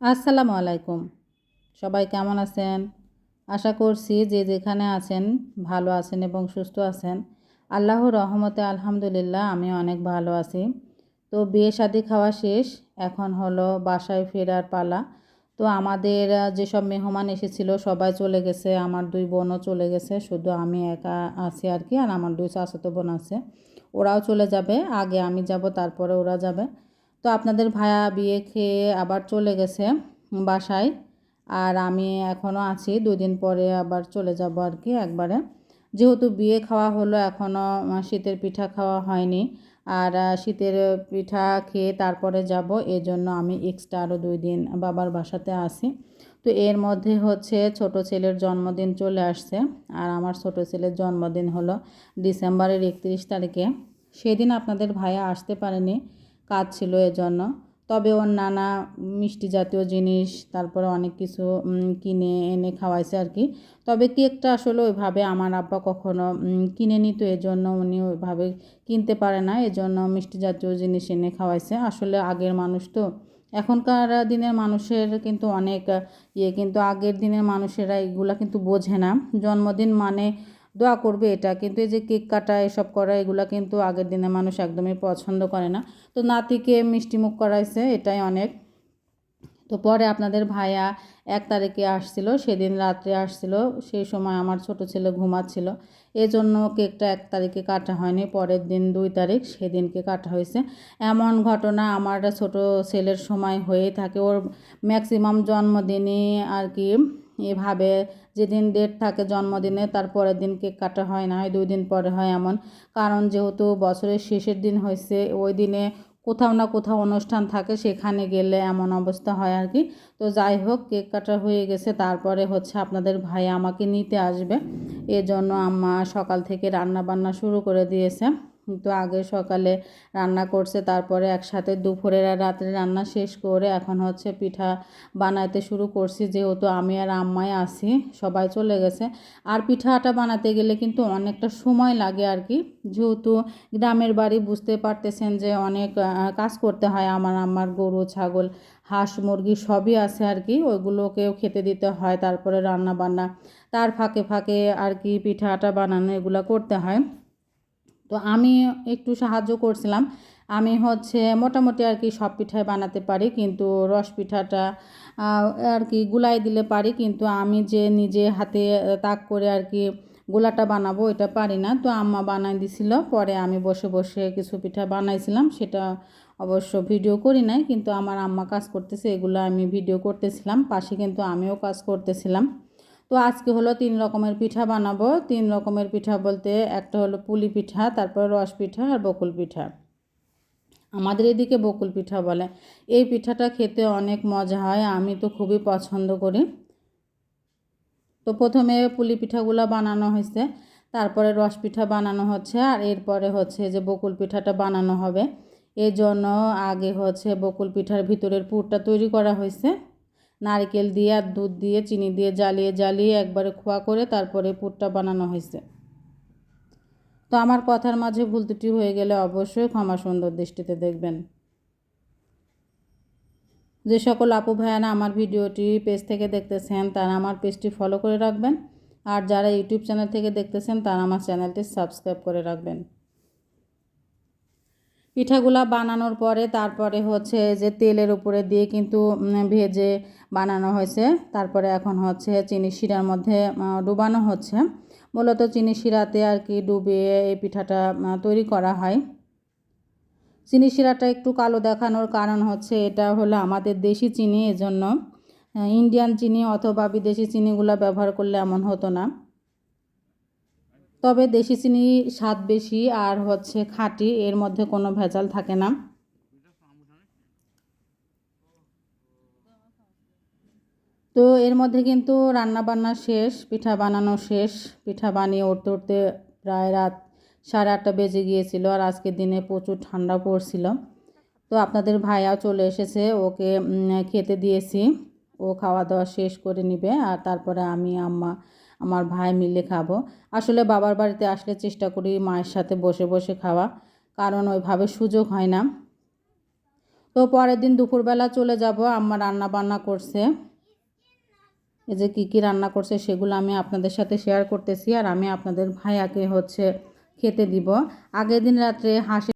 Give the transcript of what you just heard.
আসসালামু আলাইকুম। সবাই কেমন আছেন? আশা করছি যে যেখানে আছেন ভালো আছেন এবং সুস্থ আছেন। আল্লাহর রহমতে আলহামদুলিল্লাহ আমি অনেক ভালো আছি। তো বিয়ে শাদী খাওয়া শেষ। এখন হলো বাসায় ফেরার পালা। তো আমাদের যেসব মেহমান এসেছিল সবাই চলে গেছে। আমার 2 বোনও চলে গেছে। শুধু আমি একা আছি আর কি। আর আমার 2 চাচাতো বোন আছে। ওরাও চলে যাবে। আগে আমি যাব, তারপরে ওরা যাবে। তো আপনাদের ভায়া বিয়ে খেয়ে আবার চলে গেছে বাসায়। আর আমি এখনও আছি, 2 দিন পরে আবার চলে যাব আর কি একবারে। যেহেতু বিয়ে খাওয়া হলো, এখনও শীতের পিঠা খাওয়া হয়নি। আর শীতের পিঠা খেয়ে তারপরে যাব, এজন্য আমি এক্সট্রা আরও 2 দিন বাবার বাসাতে আছি। তো এর মধ্যে হচ্ছে ছোট ছেলের জন্মদিন চলে আসছে। আর আমার ছোট ছেলের জন্মদিন হলো ডিসেম্বরের 31 তারিখে। সেদিন আপনাদের ভাইয়া আসতে পারেনি, কাজ ছিল এজন্য। তবে ওর নানা মিষ্টি জাতীয় জিনিস, তারপরে অনেক কিছু কিনে এনে খাওয়াইছে আর কি। তবে কেকটা আসলে ওইভাবে আমার আব্বা কখনো কিনে নিত, এজন্য উনি ওইভাবে কিনতে পারে না, এজন্য মিষ্টি জাতীয় জিনিস এনে খাওয়াইছে। আসলে আগের মানুষ তো, এখনকার দিনের মানুষের কিন্তু অনেক কিন্তু আগের দিনের মানুষেরা এগুলা কিন্তু বোঝে না। জন্মদিন মানে দোয়া করবে এটা, কিন্তু এই যে কেক কাটা এসব করা এগুলা কিন্তু আগের দিনের মানুষ একদমই পছন্দ করে না। তো নাতিকে মিষ্টিমুখ করাইছে, এটাই অনেক। তো পরে আপনাদের ভাইয়া 1 তারিখে আসছিল, সেদিন রাত্রে আসছিল। সেই সময় আমার ছোট ছেলে ঘুমাচ্ছিল, এজন্য কেকটা 1 তারিখে কাটা হয়নি। পরের দিন 2 তারিখ সেদিনকে কাটা হয়েছে। এমন ঘটনা আমার ছোট ছেলের সময় হয়েই থাকে। ওর ম্যাক্সিমাম জন্মদিনই আর কি এভাবে, যেদিন ডেট থাকে জন্মদিনে তার পরের দিন কেক কাটা হয় না, হয় 2 দিন পরে হয় এমন। কারণ যেহেতু বছরের শেষের দিন হয়েছে, ওই দিনে কোথাও না কোথাও অনুষ্ঠান থাকে, সেখানে গেলে এমন অবস্থা হয় আর কি। তো যাই হোক, কেক কাটা হয়ে গেছে। তারপরে হচ্ছে আপনাদের ভাই আমাকে নিতে আসবে, এজন্য আম্মা সকাল থেকে রান্না বান্না শুরু করে দিয়েছে। তো আগে সকালে রান্না করছে, তারপরে একসাথে দুপুরের আর রাত্রে রান্না শেষ করে এখন হচ্ছে পিঠা বানাতে শুরু করছি। যেহেতু আমি আর আম্মাই আছি, সবাই চলে গেছে। আর পিঠাটা বানাতে গেলে কিন্তু অনেকটা সময় লাগে আর কি। যেহেতু গ্রামের বাড়ি, বুঝতে পারতেছেন যে অনেক কাজ করতে হয়। আমার আম্মার গরু ছাগল হাঁস মুরগি সবই আছে আর কি, ওইগুলোকেও খেতে দিতে হয়, তারপরে রান্না বান্না, তার ফাঁকে ফাঁকে আর কি পিঠাটা বানানো এগুলো করতে হয়। তো আমি একটু সাহায্য করছিলাম। আমি হচ্ছে মোটামুটি আর কি সব পিঠাই বানাতে পারি, কিন্তু রস পিঠাটা আর কি গুলাই দিলে পারি, কিন্তু আমি যে নিজে হাতে তাক করে আর কি গোলাটা বানাবো এটা পারি না। তো আম্মা বানাই দিছিল, পরে আমি বসে বসে কিছু পিঠা বানাইছিলাম। সেটা অবশ্য ভিডিও করি নাই, কিন্তু আমার আম্মা কাজ করতেছে এগুলো আমি ভিডিও করতেছিলাম, পাশে কিন্তু আমিও কাজ করতেছিলাম। তো আজকে হলো 3 রকমের পিঠা বানাবো। 3 রকমের পিঠা বলতে একটা হলো পুলি পিঠা, তারপর রস পিঠা আর বকুল পিঠা। আমাদের এদিকে বকুল পিঠা বলে। এই পিঠাটা খেতে অনেক মজা হয়, আমি তো খুবই পছন্দ করি। তো প্রথমে পুলি পিঠাগুলো বানানো হয়েছে, তারপরে রস পিঠা বানানো হচ্ছে, আর এরপরে হচ্ছে যে বকুল পিঠাটা বানানো হবে। এই জন্য আগে হচ্ছে বকুল পিঠার ভিতরের পুরটা তৈরি করা হয়েছে। নারকেল দিয়ে আর দুধ দিয়ে চিনি দিয়ে জ্বালিয়ে জ্বালিয়ে একবারে খোয়া করে তারপরে পুরটা বানানো হয়েছে। তো আমার কথার মাঝে ভুল ত্রুটি হয়ে গেলে অবশ্যই ক্ষমা সুন্দর দৃষ্টিতে দেখবেন। যে সকল আপু ভাইয়ানা আমার ভিডিওটি পেজ থেকে দেখতেছেন তারা আমার পেজটি ফলো করে রাখবেন, আর যারা ইউটিউব চ্যানেল থেকে দেখতেছেন তারা আমার চ্যানেলটি সাবস্ক্রাইব করে রাখবেন। পিঠাগুলা বানানোর পরে তারপরে হচ্ছে যে তেলের উপরে দিয়ে কিন্তু ভেজে বানানো হয়েছে। তারপরে এখন হচ্ছে চিনি শিরার মধ্যে ডুবানো হচ্ছে। মূলত চিনি শিরাতে আর কি ডুবিয়ে এই পিঠাটা তৈরি করা হয়। চিনি শিরাটা একটু কালো দেখানোর কারণ হচ্ছে এটা হলো আমাদের দেশি চিনি, এজন্য ইন্ডিয়ান চিনি অথবা বিদেশি চিনিগুলো ব্যবহার করলে এমন হতো না। তবে দেশি চিনি স্বাদ বেশি আর হচ্ছে খাঁটি, এর মধ্যে কোনো ভেজাল থাকে না। তো এর মধ্যে কিন্তু রান্না বান্না শেষ, পিঠা বানানো শেষ। পিঠা বানিয়ে উঠতে উঠতে প্রায় রাত 8:30 বেজে গিয়েছিল, আর আজকের দিনে প্রচুর ঠান্ডা পড়ছিল। তো আপনাদের ভাইয়াও চলে এসেছে, ওকে খেতে দিয়েছি। ও খাওয়া দাওয়া শেষ করে নিবে, আর তারপরে আমি আম্মা আমার ভাই মিলে খাবো। আসলে বাবার বাড়িতে আসলে চেষ্টা করি মায়ের সাথে বসে বসে খাওয়া, কারণ ওইভাবে সুযোগ হয় না। তো তো পরের দিন দুপুরবেলা চলে যাব, আম্মা রান্না বান্না করছে। এই যে কী রান্না করছে সেগুলো আমি আপনাদের সাথে শেয়ার করতেছি, আর আমি আপনাদের ভাইয়াকে খেতে দিব। আগের দিন রাত্রে হাঁসের